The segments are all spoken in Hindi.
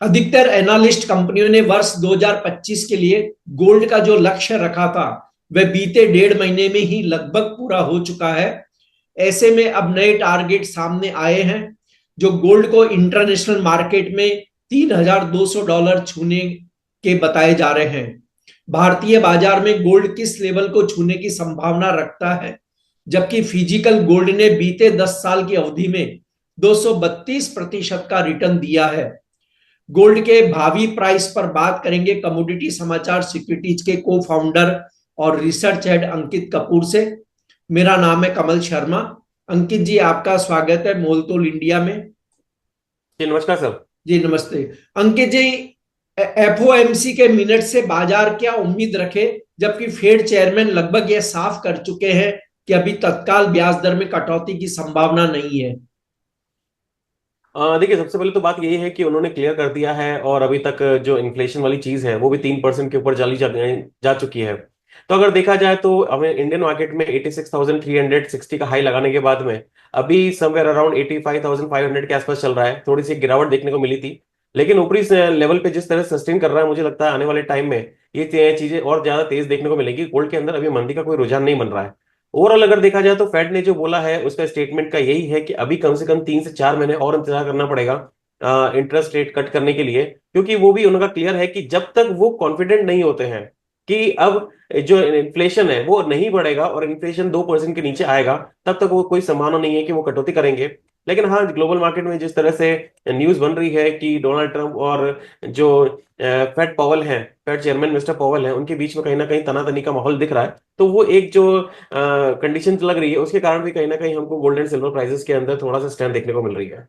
अधिकतर एनालिस्ट कंपनियों ने वर्ष 2025 के लिए गोल्ड का जो लक्ष्य रखा था वह बीते 1.5 महीने में ही लगभग पूरा हो चुका है। ऐसे में अब नए टारगेट सामने आए हैं जो गोल्ड को इंटरनेशनल मार्केट में $3,200 छूने के बताए जा रहे हैं। भारतीय बाजार में गोल्ड किस लेवल को छूने की संभावना रखता है, जबकि फिजिकल गोल्ड ने बीते 10 साल की अवधि में 232% का रिटर्न दिया है। गोल्ड के भावी प्राइस पर बात करेंगे कमोडिटी समाचार सिक्योरिटीज के को फाउंडर और रिसर्च हेड अंकित कपूर से। मेरा नाम है कमल शर्मा। अंकित जी, आपका स्वागत है मोलतोल इंडिया में। जी नमस्कार सर। जी नमस्ते। अंकित जी, एफओएमसी के मिनट से बाजार क्या उम्मीद रखे, जबकि फेड चेयरमैन लगभग यह साफ कर चुके हैं कि अभी तत्काल ब्याज दर में कटौती की संभावना नहीं है। देखिए, सबसे पहले तो बात यही है कि उन्होंने क्लियर कर दिया है और अभी तक जो इन्फ्लेशन वाली चीज है वो भी 3% के ऊपर जा चुकी है। तो अगर देखा जाए तो हमें इंडियन मार्केट में 86,360 का हाई लगाने के बाद में अभी समवेयर अराउंड 85,500 के आसपास चल रहा है। थोड़ी सी गिरावट देखने को मिली थी, लेकिन ऊपरी लेवल पे जिस तरह सस्टेन कर रहा है, मुझे लगता है आने वाले टाइम में ये चीजें और ज्यादा तेज देखने को मिलेगी। गोल्ड के अंदर अभी मंदी का कोई रुझान नहीं बन रहा है। ओवरऑल अगर देखा जाए तो फेड ने जो बोला है उसका स्टेटमेंट का यही है कि अभी कम से कम 3 से 4 महीने और इंतजार करना पड़ेगा इंटरेस्ट रेट कट करने के लिए, क्योंकि वो भी उनका क्लियर है कि जब तक वो कॉन्फिडेंट नहीं होते हैं कि अब जो इन्फ्लेशन है वो नहीं बढ़ेगा और इन्फ्लेशन 2% के नीचे आएगा, तब तक वो कोई संभावना नहीं है कि वो कटौती करेंगे। लेकिन हाँ, ग्लोबल मार्केट में जिस तरह से न्यूज बन रही है कि डोनाल्ड ट्रंप और जो फेड पॉवल है, फेड चेयरमैन मिस्टर पॉवल है, उनके बीच में कहीं ना कहीं तनातनी का माहौल दिख रहा है। तो वो एक जो कंडीशन लग रही है उसके कारण भी कहीं ना कहीं हमको गोल्ड एंड सिल्वर प्राइसेस के अंदर थोड़ा सा स्ट्रेंथ देखने को मिल रही है।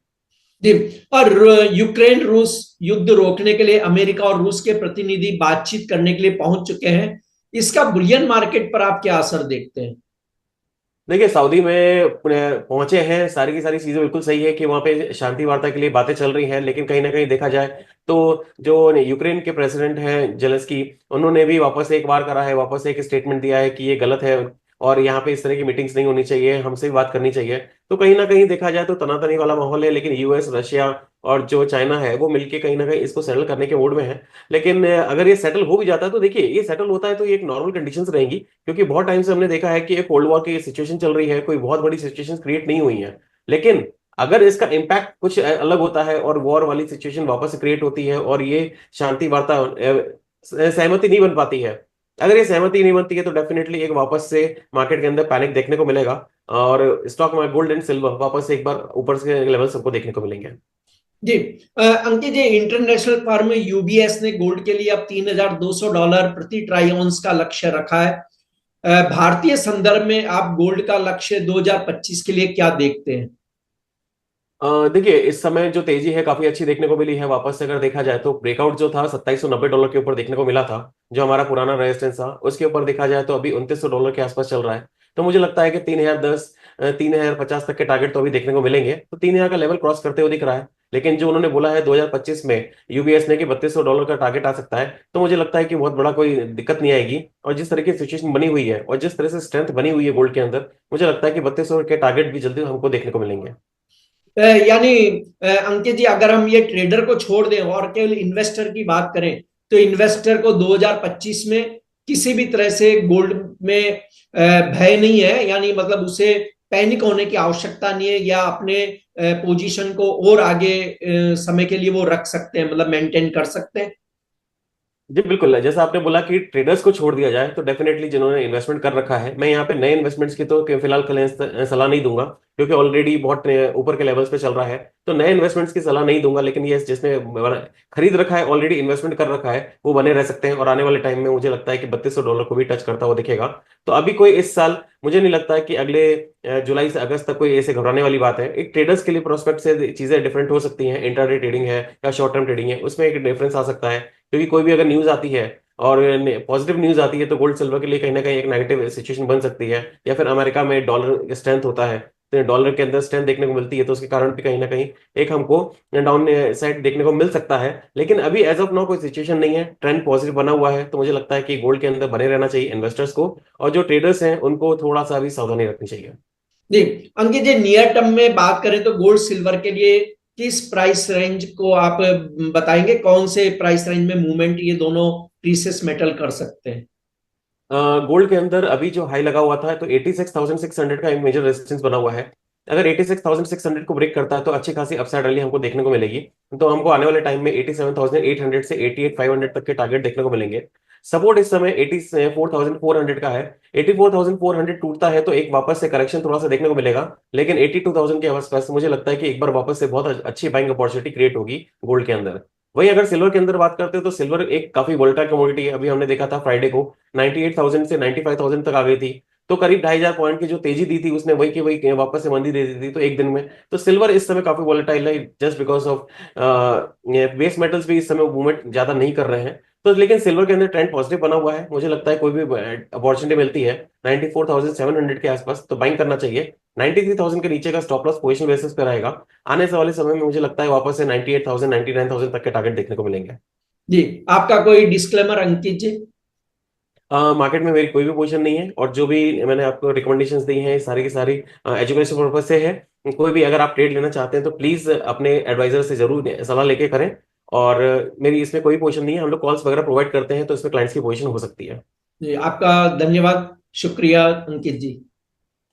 जी। और यूक्रेन रूस युद्ध रोकने के लिए अमेरिका और रूस के प्रतिनिधि बातचीत करने के लिए पहुंच चुके हैं। इसका बुलियन मार्केट पर आप क्या असर देखते हैं? देखिए, सऊदी में पहुंचे हैं, सारी की सारी चीजें बिल्कुल सही है कि वहां पे शांति वार्ता के लिए बातें चल रही हैं, लेकिन कहीं ना कहीं देखा जाए तो जो यूक्रेन के प्रेसिडेंट हैं जेलेंस्की, उन्होंने भी वापस एक बार करा है, वापस एक स्टेटमेंट दिया है कि ये गलत है और यहाँ पे इस तरह की मीटिंग्स नहीं होनी चाहिए, हमसे भी बात करनी चाहिए। तो कहीं ना कहीं देखा जाए तो तनातनी वाला माहौल है, लेकिन यूएस, रशिया और जो चाइना है वो मिलके कहीं ना कहीं इसको सेटल करने के मूड में है। लेकिन अगर ये सेटल हो भी जाता है तो देखिए, ये सेटल होता है तो ये एक नॉर्मल कंडीशंस रहेंगी, क्योंकि बहुत टाइम से हमने देखा है कि एक कोल्ड वॉर की सिचुएशन चल रही है, कोई बहुत बड़ी सिचुएशन क्रिएट नहीं हुई है। लेकिन अगर इसका इम्पैक्ट कुछ अलग होता है और वॉर वाली सिचुएशन वापस से क्रिएट होती है और ये शांति वार्ता सहमति नहीं बन पाती है, अगर ये सहमति नहीं बनती है तो डेफिनेटली एक वापस से मार्केट के अंदर पैनिक देखने को मिलेगा और स्टॉक में गोल्ड एंड सिल्वर वापस से एक बार ऊपर से लेवल सबको देखने को मिलेंगे। जी। अंकित जी, इंटरनेशनल फर्म यूबीएस ने गोल्ड के लिए अब $3,200 प्रति ट्राई ऑunce का लक्ष्य रखा है। भारतीय संदर्भ में आप गोल्ड का लक्ष्य 2025 के लिए क्या देखते हैं? देखिए, इस समय जो तेजी है काफी अच्छी देखने को मिली है। वापस से अगर देखा जाए तो ब्रेकआउट जो था $2,790 के ऊपर देखने को मिला था, जो हमारा पुराना रेजिस्टेंस था, उसके ऊपर देखा जाए तो अभी $2,900 के आसपास चल रहा है। तो मुझे लगता है कि 3,010 3,050 तक के टारगेट तो अभी देखने को मिलेंगे। तो 3,000 का लेवल क्रॉस करते हुए दिख रहा है। लेकिन जो उन्होंने बोला है 2025 में यूबीएस ने कि $3,200 का टारगेट आ सकता है, तो मुझे लगता है कि बहुत बड़ा कोई दिक्कत नहीं आएगी। और जिस तरह की सिचुएशन बनी हुई है और जिस तरह से स्ट्रेंथ बनी हुई है गोल्ड के अंदर, मुझे लगता है कि 3200 के टारगेट भी जल्दी हमको देखने को मिलेंगे। यानी अंकित जी, अगर हम ये ट्रेडर को छोड़ दें और केवल इन्वेस्टर की बात करें, तो इन्वेस्टर को 2025 में किसी भी तरह से गोल्ड में भय नहीं है, यानी मतलब उसे पैनिक होने की आवश्यकता नहीं है, या अपने पोजीशन को और आगे समय के लिए वो रख सकते हैं, मतलब मेंटेन कर सकते हैं। जी बिल्कुल, जैसा आपने बोला कि ट्रेडर्स को छोड़ दिया जाए, तो डेफिनेटली जिन्होंने इन्वेस्टमेंट कर रखा है, मैं यहाँ पे नए इन्वेस्टमेंट्स की तो फिलहाल सलाह नहीं दूंगा, क्योंकि ऑलरेडी बहुत ऊपर के लेवल्स पे चल रहा है। तो नए इन्वेस्टमेंट्स की सलाह नहीं दूंगा, लेकिन ये जिसने खरीद रखा है, ऑलरेडी इन्वेस्टमेंट कर रखा है, वो बने रह सकते हैं और आने वाले टाइम में मुझे लगता है कि $3,200 को भी टच करता हुआ दिखेगा। तो अभी कोई इस साल मुझे नहीं लगता है कि अगले जुलाई से अगस्त तक कोई ऐसे घबराने वाली बात है। एक ट्रेडर्स के लिए प्रोस्पेक्ट से चीजें डिफरेंट हो सकती हैं, इंट्राडे ट्रेडिंग है या शॉर्ट टर्म ट्रेडिंग है, उसमें एक डिफरेंस आ सकता है। क्योंकि कोई भी अगर न्यूज आती है और पॉजिटिव न्यूज आती है तो गोल्ड सिल्वर के लिए कहीं ना कहीं एक नेगेटिव सिचुएशन बन सकती है, या फिर अमेरिका में डॉलर स्ट्रेंथ होता है, तो डॉलर के अंदर स्ट्रेंथ देखने को मिलती है, तो उसके कारण भी कहीं ना कहीं एक हमको डाउन साइड देखने को मिल सकता है। लेकिन अभी एज ऑफ नाउ कोई सिचुएशन नहीं है, ट्रेंड पॉजिटिव बना हुआ है। तो मुझे लगता है कि गोल्ड के अंदर बने रहना चाहिए इन्वेस्टर्स को, और जो ट्रेडर्स हैं उनको थोड़ा सा भी सावधानी रखनी चाहिए। जी। अंकित जी, नियर टर्म में बात करें तो गोल्ड सिल्वर के लिए किस प्राइस रेंज को आप बताएंगे, कौन से प्राइस रेंज में मूवमेंट ये दोनों प्रीसियस मेटल कर सकते हैं? गोल्ड के अंदर अभी जो हाई लगा हुआ था तो 86,600 का एक मेजर रेजिस्टेंस बना हुआ है। अगर 86,600 को ब्रेक करता है तो अच्छी खासी अपसाइड रैली हमको देखने को मिलेगी। तो हमको आने वाले टाइम में 87,800 से 88,500 तक के टारगेट देखने को मिलेंगे। सपोर्ट इस समय 84,400 का है। 84,400 टूटता है तो एक वापस से करेक्शन थोड़ा सा देखने को मिलेगा, लेकिन 82,000 के आसपास मुझे लगता है कि एक बार वापस से बहुत अच्छी बाइंग अपॉर्चुनिटी क्रिएट होगी गोल्ड के अंदर। वही अगर सिल्वर के अंदर बात करते हैं तो सिल्वर एक काफी वोलेटाइल कमोडिटी है। अभी हमने देखा था फ्राइडे को 98,000 से 95,000 तक आ गई थी। तो करीब 2,500 पॉइंट की जो तेजी दी थी उसने वही की वही वापस से मंदी दे दी थी तो एक दिन में। तो सिल्वर इस समय काफी वोलेटाइल है just because of base metals भी इस समय मूवमेंट ज्यादा नहीं कर रहे हैं। तो लेकिन सिल्वर के अंदर ट्रेंड पॉजिटिव बना हुआ है। मुझे लगता है कोई भी अपॉर्चुनिटी मिलती है 94,700 के आसपास तो बाइंग करना चाहिए। 93,000 के नीचे का स्टॉप लॉस पोजिशन बेसिस पे रहेगा। आने से वाले समय में मुझे लगता है वापस से 98,000 99,000 तक के टारगेट देखने को मिलेंगे। जी, आपका कोई डिस्क्लेमर अंकित जी? मार्केट में मेरी कोई भी पोजीशन नहीं है और जो भी मैंने आपको रिकमेंडेशंस दी हैं सारी की सारी एजुकेशन पर्पज से है। कोई भी अगर आप ट्रेड लेना चाहते हैं तो प्लीज अपने एडवाइजर से जरूर सलाह लेके करें। और मेरी इसमें कोई पोजीशन नहीं है। हम लोग कॉल्स वगैरह प्रोवाइड करते हैं तो इसमें क्लाइंट्स की पोजीशन हो सकती है। जी, आपका धन्यवाद, शुक्रिया अंकित जी।